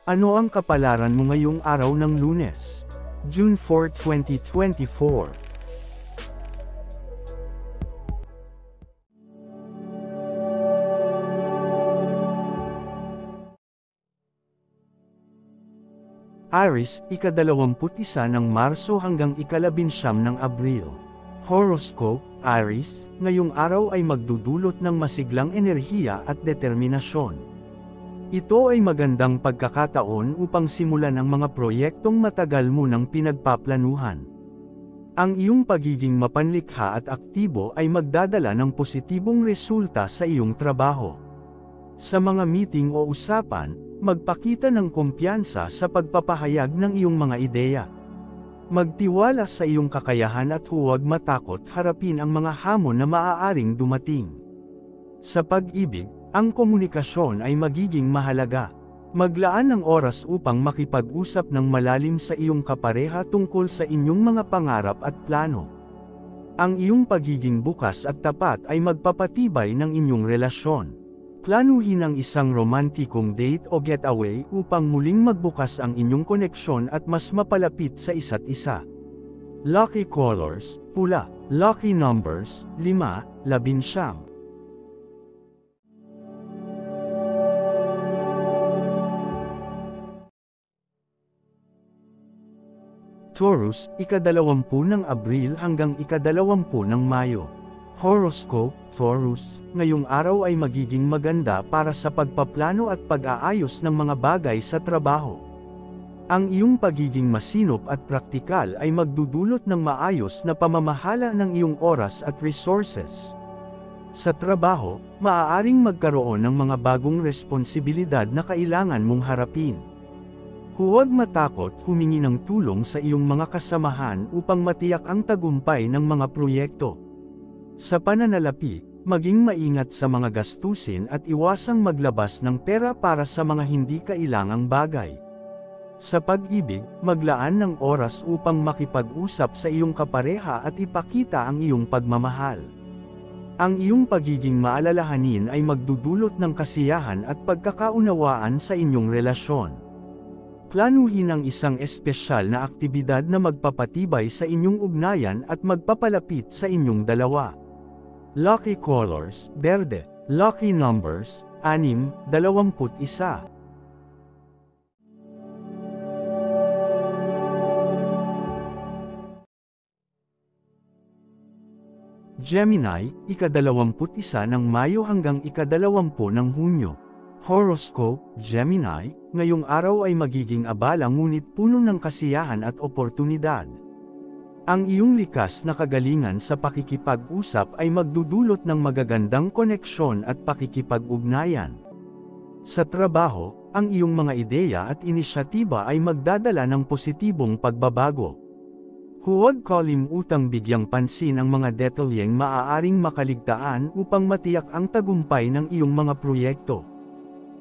Ano ang kapalaran mo ngayong araw ng Lunes, June 4, 2024? Aries, ika-21 ng Marso hanggang ika-19 ng Abril. Horoscope, Aries, ngayong araw ay magdudulot ng masiglang enerhiya at determinasyon. Ito ay magandang pagkakataon upang simulan ang mga proyektong matagal mo nang pinagpaplanuhan. Ang iyong pagiging mapanlikha at aktibo ay magdadala ng positibong resulta sa iyong trabaho. Sa mga meeting o usapan, magpakita ng kumpiyansa sa pagpapahayag ng iyong mga ideya. Magtiwala sa iyong kakayahan at huwag matakot harapin ang mga hamon na maaaring dumating. Sa pag-ibig, ang komunikasyon ay magiging mahalaga. Maglaan ng oras upang makipag-usap ng malalim sa iyong kapareha tungkol sa inyong mga pangarap at plano. Ang iyong pagiging bukas at tapat ay magpapatibay ng inyong relasyon. Planuhin ang isang romantikong date o getaway upang muling magbukas ang inyong koneksyon at mas mapalapit sa isa't isa. Lucky colors, pula. Lucky numbers, 5, 11. Taurus, ika-20 ng Abril hanggang ika-20 ng Mayo. Horoscope, Taurus, ngayong araw ay magiging maganda para sa pagpaplano at pag-aayos ng mga bagay sa trabaho. Ang iyong pagiging masinop at praktikal ay magdudulot ng maayos na pamamahala ng iyong oras at resources. Sa trabaho, maaaring magkaroon ng mga bagong responsibilidad na kailangan mong harapin. Huwag matakot humingi ng tulong sa iyong mga kasamahan upang matiyak ang tagumpay ng mga proyekto. Sa pananalapi, maging maingat sa mga gastusin at iwasang maglabas ng pera para sa mga hindi kailangang bagay. Sa pag-ibig, maglaan ng oras upang makipag-usap sa iyong kapareha at ipakita ang iyong pagmamahal. Ang iyong pagiging maalalahanin ay magdudulot ng kasiyahan at pagkakaunawaan sa inyong relasyon. Planuhin ang isang espesyal na aktibidad na magpapatibay sa inyong ugnayan at magpapalapit sa inyong dalawa. Lucky colors, berde. Lucky numbers, 6, 21. Gemini, ika-21 ng Mayo hanggang ika-20 ng Hunyo. Horoscope, Gemini, ngayong araw ay magiging abala ngunit puno ng kasiyahan at oportunidad. Ang iyong likas na kagalingan sa pakikipag-usap ay magdudulot ng magagandang koneksyon at pakikipag-ugnayan. Sa trabaho, ang iyong mga ideya at inisyatiba ay magdadala ng positibong pagbabago. Huwag kalimutang bigyang pansin ang mga detalyeng maaaring makaligtaan upang matiyak ang tagumpay ng iyong mga proyekto.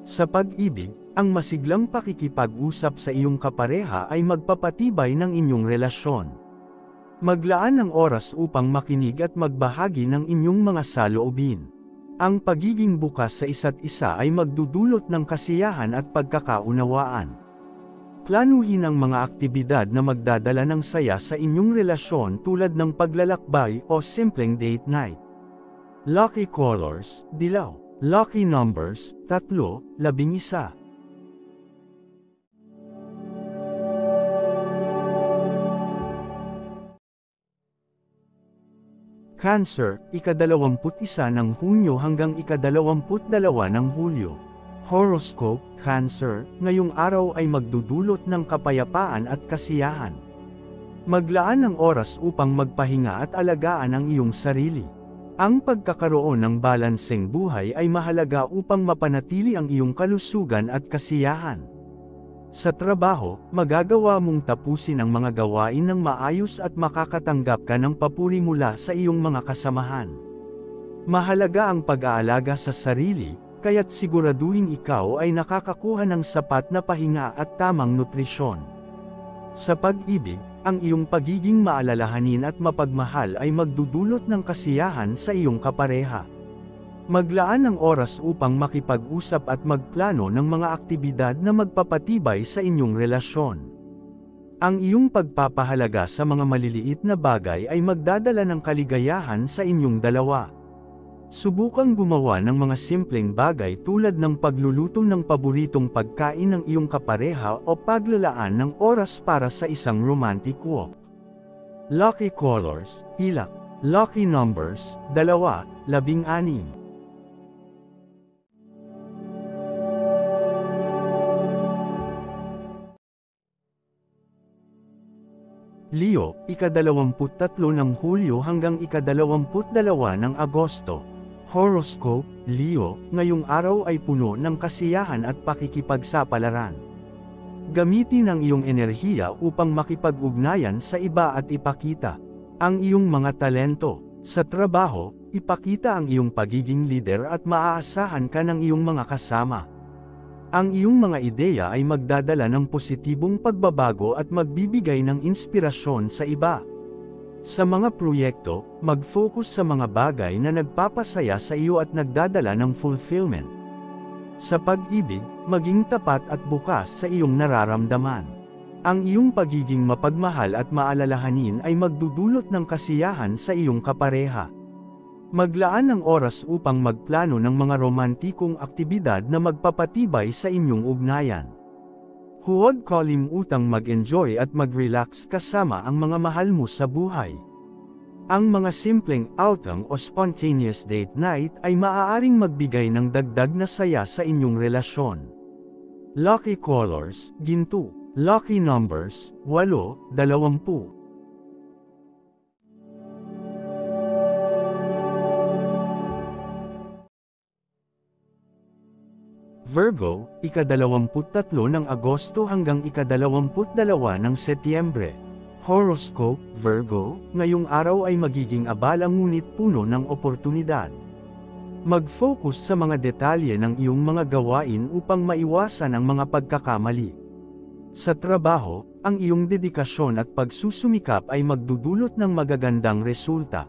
Sa pag-ibig, ang masiglang pakikipag-usap sa iyong kapareha ay magpapatibay ng inyong relasyon. Maglaan ng oras upang makinig at magbahagi ng inyong mga saloobin. Ang pagiging bukas sa isa't isa ay magdudulot ng kasiyahan at pagkakaunawaan. Planuhin ang mga aktibidad na magdadala ng saya sa inyong relasyon tulad ng paglalakbay o simpleng date night. Lucky colors, dilaw. Lucky numbers, 3, 11. Cancer, ika-21 ng Hunyo hanggang ika-22 ng Hulyo. Horoscope, Cancer, ngayong araw ay magdudulot ng kapayapaan at kasiyahan. Maglaan ng oras upang magpahinga at alagaan ang iyong sarili. Ang pagkakaroon ng balanseng buhay ay mahalaga upang mapanatili ang iyong kalusugan at kasiyahan. Sa trabaho, magagawa mong tapusin ang mga gawain ng maayos at makakatanggap ka ng papuri mula sa iyong mga kasamahan. Mahalaga ang pag-aalaga sa sarili, kaya't siguraduhin ikaw ay nakakakuha ng sapat na pahinga at tamang nutrisyon. Sa pag-ibig, ang iyong pagiging maalalahanin at mapagmahal ay magdudulot ng kasiyahan sa iyong kapareha. Maglaan ng oras upang makipag-usap at magplano ng mga aktibidad na magpapatibay sa inyong relasyon. Ang iyong pagpapahalaga sa mga maliliit na bagay ay magdadala ng kaligayahan sa inyong dalawa. Subukang gumawa ng mga simpleng bagay tulad ng pagluluto ng paboritong pagkain ng iyong kapareha o paglalaan ng oras para sa isang romantic walk. Lucky colors, hilak. Lucky numbers, 2, 16. Leo, ika-23 ng Hulyo hanggang ika-22 ng Agosto. Horoscope, Leo, ngayong araw ay puno ng kasiyahan at pakikipagsapalaran. Gamitin ang iyong enerhiya upang makipag-ugnayan sa iba at ipakita ang iyong mga talento. Sa trabaho, ipakita ang iyong pagiging leader at maaasahan ka ng iyong mga kasama. Ang iyong mga ideya ay magdadala ng positibong pagbabago at magbibigay ng inspirasyon sa iba. Sa mga proyekto, mag-focus sa mga bagay na nagpapasaya sa iyo at nagdadala ng fulfillment. Sa pag-ibig, maging tapat at bukas sa iyong nararamdaman. Ang iyong pagiging mapagmahal at maalalahanin ay magdudulot ng kasiyahan sa iyong kapareha. Maglaan ng oras upang magplano ng mga romantikong aktibidad na magpapatibay sa inyong ugnayan. Huwag kalimutang mag-enjoy at mag-relax kasama ang mga mahal mo sa buhay. Ang mga simpleng outing o spontaneous date night ay maaaring magbigay ng dagdag na saya sa inyong relasyon. Lucky colors, ginto. Lucky numbers, 8, 20. Virgo, ika-23 ng Agosto hanggang ika-22 ng Setyembre. Horoscope, Virgo, ngayong araw ay magiging abala ngunit puno ng oportunidad. Mag-focus sa mga detalye ng iyong mga gawain upang maiwasan ang mga pagkakamali. Sa trabaho, ang iyong dedikasyon at pagsusumikap ay magdudulot ng magagandang resulta.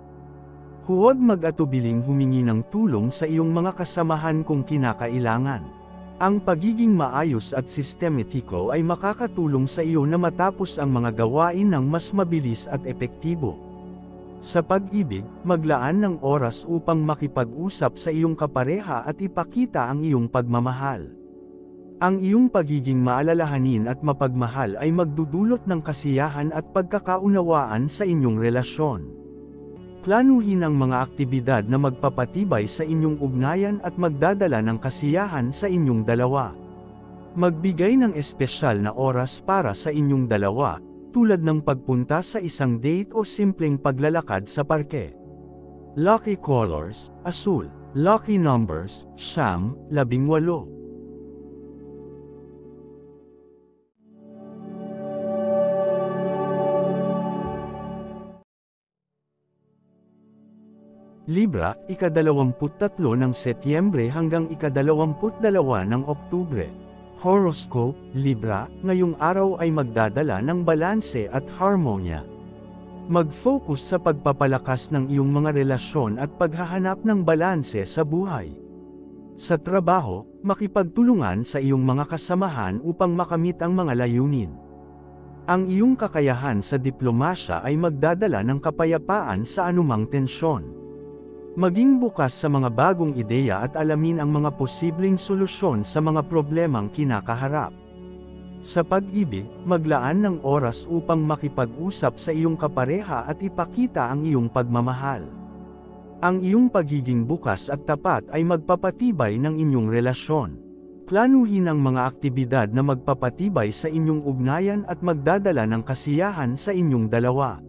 Huwag mag-atubiling humingi ng tulong sa iyong mga kasamahan kung kinakailangan. Ang pagiging maayos at sistematiko ay makakatulong sa iyo na matapos ang mga gawain ng mas mabilis at epektibo. Sa pag-ibig, maglaan ng oras upang makipag-usap sa iyong kapareha at ipakita ang iyong pagmamahal. Ang iyong pagiging maalalahanin at mapagmahal ay magdudulot ng kasiyahan at pagkakaunawaan sa inyong relasyon. Planuhin ang mga aktibidad na magpapatibay sa inyong ugnayan at magdadala ng kasiyahan sa inyong dalawa. Magbigay ng espesyal na oras para sa inyong dalawa, tulad ng pagpunta sa isang date o simpleng paglalakad sa parke. Lucky colors, asul. Lucky numbers, 9, 18. Libra, ika-23 ng Setyembre hanggang ika-22 ng Oktubre. Horoscope, Libra, ngayong araw ay magdadala ng balanse at harmonya. Mag-focus sa pagpapalakas ng iyong mga relasyon at paghahanap ng balanse sa buhay. Sa trabaho, makipagtulungan sa iyong mga kasamahan upang makamit ang mga layunin. Ang iyong kakayahan sa diplomasya ay magdadala ng kapayapaan sa anumang tensyon. Maging bukas sa mga bagong ideya at alamin ang mga posibleng solusyon sa mga problemang kinakaharap. Sa pag-ibig, maglaan ng oras upang makipag-usap sa iyong kapareha at ipakita ang iyong pagmamahal. Ang iyong pagiging bukas at tapat ay magpapatibay ng inyong relasyon. Planuhin ang mga aktibidad na magpapatibay sa inyong ugnayan at magdadala ng kasiyahan sa inyong dalawa.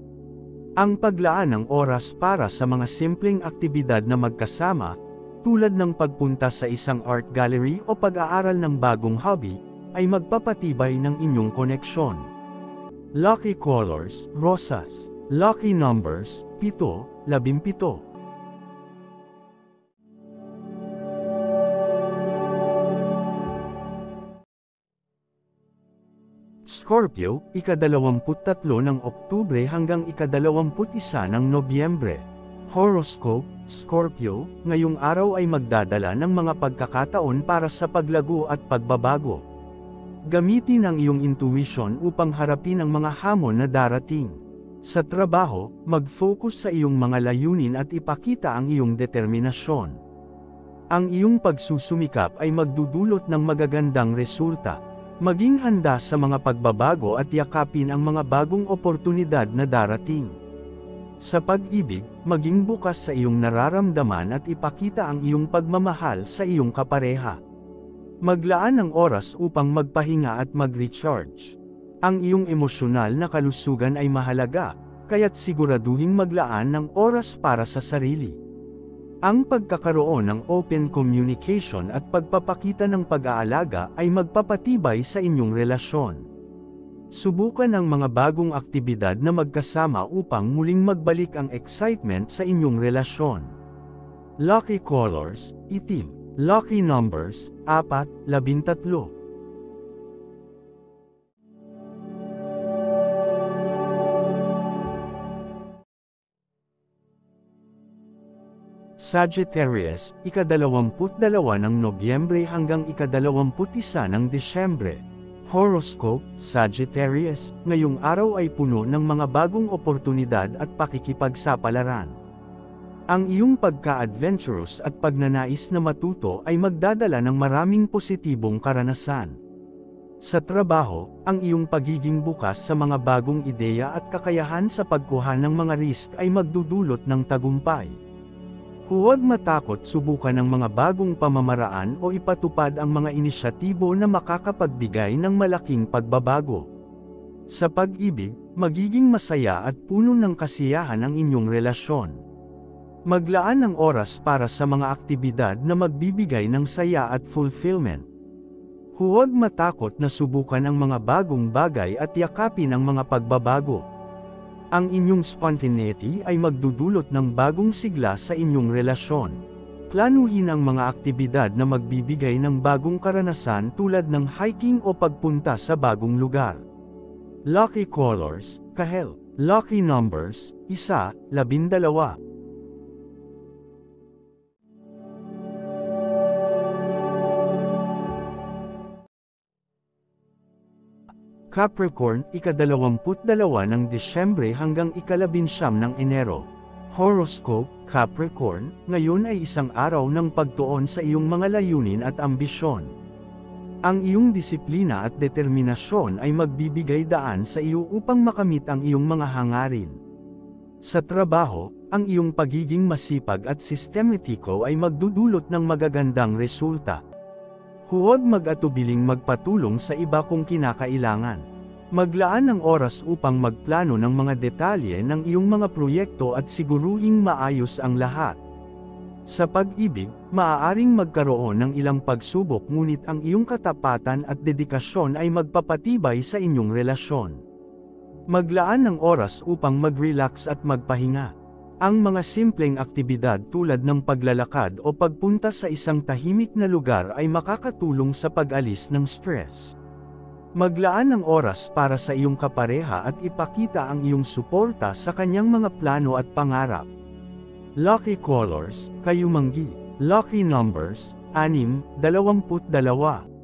Ang paglaan ng oras para sa mga simpleng aktibidad na magkasama, tulad ng pagpunta sa isang art gallery o pag-aaral ng bagong hobby, ay magpapatibay ng inyong koneksyon. Lucky colors, rosas. Lucky numbers, 7, 17. Scorpio, ika-23 ng Oktubre hanggang ika-21 ng Nobyembre. Horoscope, Scorpio, ngayong araw ay magdadala ng mga pagkakataon para sa paglago at pagbabago. Gamitin ang iyong intuition upang harapin ang mga hamon na darating. Sa trabaho, mag-focus sa iyong mga layunin at ipakita ang iyong determinasyon. Ang iyong pagsusumikap ay magdudulot ng magagandang resulta. Maging handa sa mga pagbabago at yakapin ang mga bagong oportunidad na darating. Sa pag-ibig, maging bukas sa iyong nararamdaman at ipakita ang iyong pagmamahal sa iyong kapareha. Maglaan ng oras upang magpahinga at mag-recharge. Ang iyong emosyonal na kalusugan ay mahalaga, kaya't siguraduhing maglaan ng oras para sa sarili. Ang pagkakaroon ng open communication at pagpapakita ng pag-aalaga ay magpapatibay sa inyong relasyon. Subukan ang mga bagong aktibidad na magkasama upang muling magbalik ang excitement sa inyong relasyon. Lucky colors, itim. Lucky numbers, 4, 13. Sagittarius, ika-22 ng Nobyembre hanggang ika-21 ng Disyembre. Horoscope, Sagittarius, ngayong araw ay puno ng mga bagong oportunidad at pakikipagsapalaran. Ang iyong pagka-adventurous at pagnanais na matuto ay magdadala ng maraming positibong karanasan. Sa trabaho, ang iyong pagiging bukas sa mga bagong ideya at kakayahan sa pagkuha ng mga risk ay magdudulot ng tagumpay. Huwag matakot subukan ang mga bagong pamamaraan o ipatupad ang mga inisyatibo na makakapagbigay ng malaking pagbabago. Sa pag-ibig, magiging masaya at puno ng kasiyahan ang inyong relasyon. Maglaan ng oras para sa mga aktibidad na magbibigay ng saya at fulfillment. Huwag matakot na subukan ang mga bagong bagay at yakapin ang mga pagbabago. Ang inyong spontaneity ay magdudulot ng bagong sigla sa inyong relasyon. Planuhin ang mga aktibidad na magbibigay ng bagong karanasan tulad ng hiking o pagpunta sa bagong lugar. Lucky colors, kahel. Lucky numbers, 1, 12. Capricorn, ika-22 ng Disyembre hanggang ika-19 ng Enero. Horoscope, Capricorn, ngayon ay isang araw ng pagtuon sa iyong mga layunin at ambisyon. Ang iyong disiplina at determinasyon ay magbibigay daan sa iyo upang makamit ang iyong mga hangarin. Sa trabaho, ang iyong pagiging masipag at sistematiko ay magdudulot ng magagandang resulta. Huwag mag-atubiling magpatulong sa iba kung kinakailangan. Maglaan ng oras upang magplano ng mga detalye ng iyong mga proyekto at siguruhing maayos ang lahat. Sa pag-ibig, maaaring magkaroon ng ilang pagsubok ngunit ang iyong katapatan at dedikasyon ay magpapatibay sa inyong relasyon. Maglaan ng oras upang mag-relax at magpahinga. Ang mga simpleng aktibidad tulad ng paglalakad o pagpunta sa isang tahimik na lugar ay makakatulong sa pag-alis ng stress. Maglaan ng oras para sa iyong kapareha at ipakita ang iyong suporta sa kanyang mga plano at pangarap. Lucky colors, kayumanggi. Lucky numbers, 6, 22.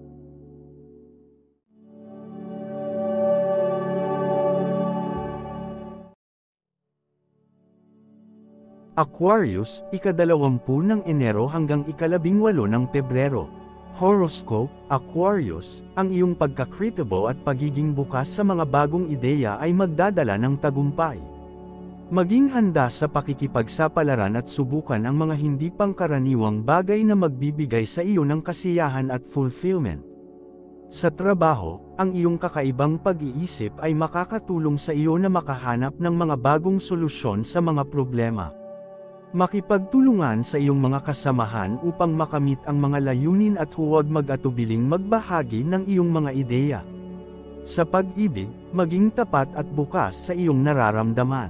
Aquarius, ika-20 ng Enero hanggang ika-18 ng Pebrero. Horoscope, Aquarius, ang iyong pagka-creatable at pagiging bukas sa mga bagong ideya ay magdadala ng tagumpay. Maging handa sa pakikipagsapalaran at subukan ang mga hindi pangkaraniwang bagay na magbibigay sa iyo ng kasiyahan at fulfillment. Sa trabaho, ang iyong kakaibang pag-iisip ay makakatulong sa iyo na makahanap ng mga bagong solusyon sa mga problema. Makipagtulungan sa iyong mga kasamahan upang makamit ang mga layunin at huwag mag-atubiling magbahagi ng iyong mga ideya. Sa pag-ibig, maging tapat at bukas sa iyong nararamdaman.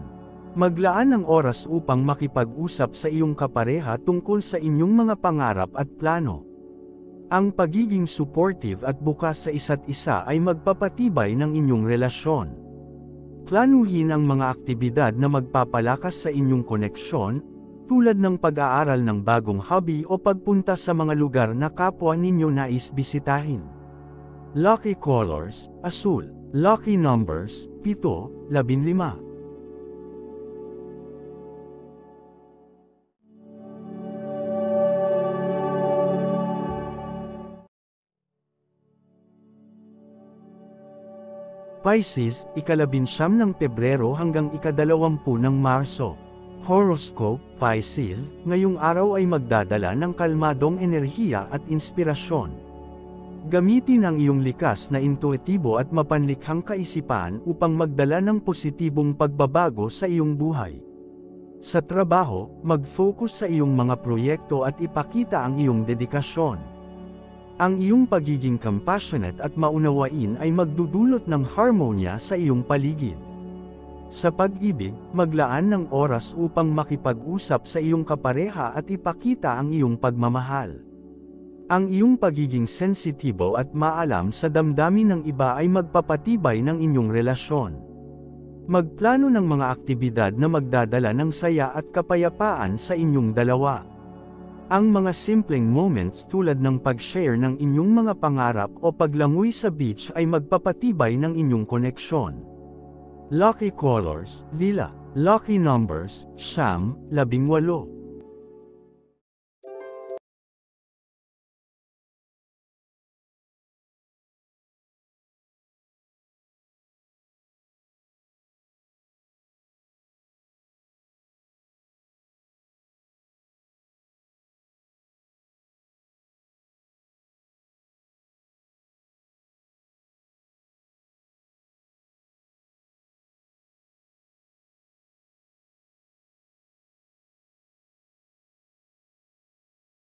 Maglaan ng oras upang makipag-usap sa iyong kapareha tungkol sa inyong mga pangarap at plano. Ang pagiging supportive at bukas sa isa't isa ay magpapatibay ng inyong relasyon. Planuhin ang mga aktibidad na magpapalakas sa inyong koneksyon, tulad ng pag-aaral ng bagong hobby o pagpunta sa mga lugar na kapwa ninyo nais bisitahin. Lucky colors, asul. Lucky numbers, 7, 15. Pisces, ika-19 ng Pebrero hanggang ika-20 ng Marso. Horoscope, Pisces, ngayong araw ay magdadala ng kalmadong enerhiya at inspirasyon. Gamitin ang iyong likas na intuitibo at mapanlikhang kaisipan upang magdala ng positibong pagbabago sa iyong buhay. Sa trabaho, mag-focus sa iyong mga proyekto at ipakita ang iyong dedikasyon. Ang iyong pagiging compassionate at maunawain ay magdudulot ng harmonya sa iyong paligid. Sa pag-ibig, maglaan ng oras upang makipag-usap sa iyong kapareha at ipakita ang iyong pagmamahal. Ang iyong pagiging sensitibo at maalam sa damdamin ng iba ay magpapatibay ng inyong relasyon. Magplano ng mga aktibidad na magdadala ng saya at kapayapaan sa inyong dalawa. Ang mga simpleng moments tulad ng pag-share ng inyong mga pangarap o paglangoy sa beach ay magpapatibay ng inyong koneksyon. Lucky colors, lila. Lucky numbers, 9, 18.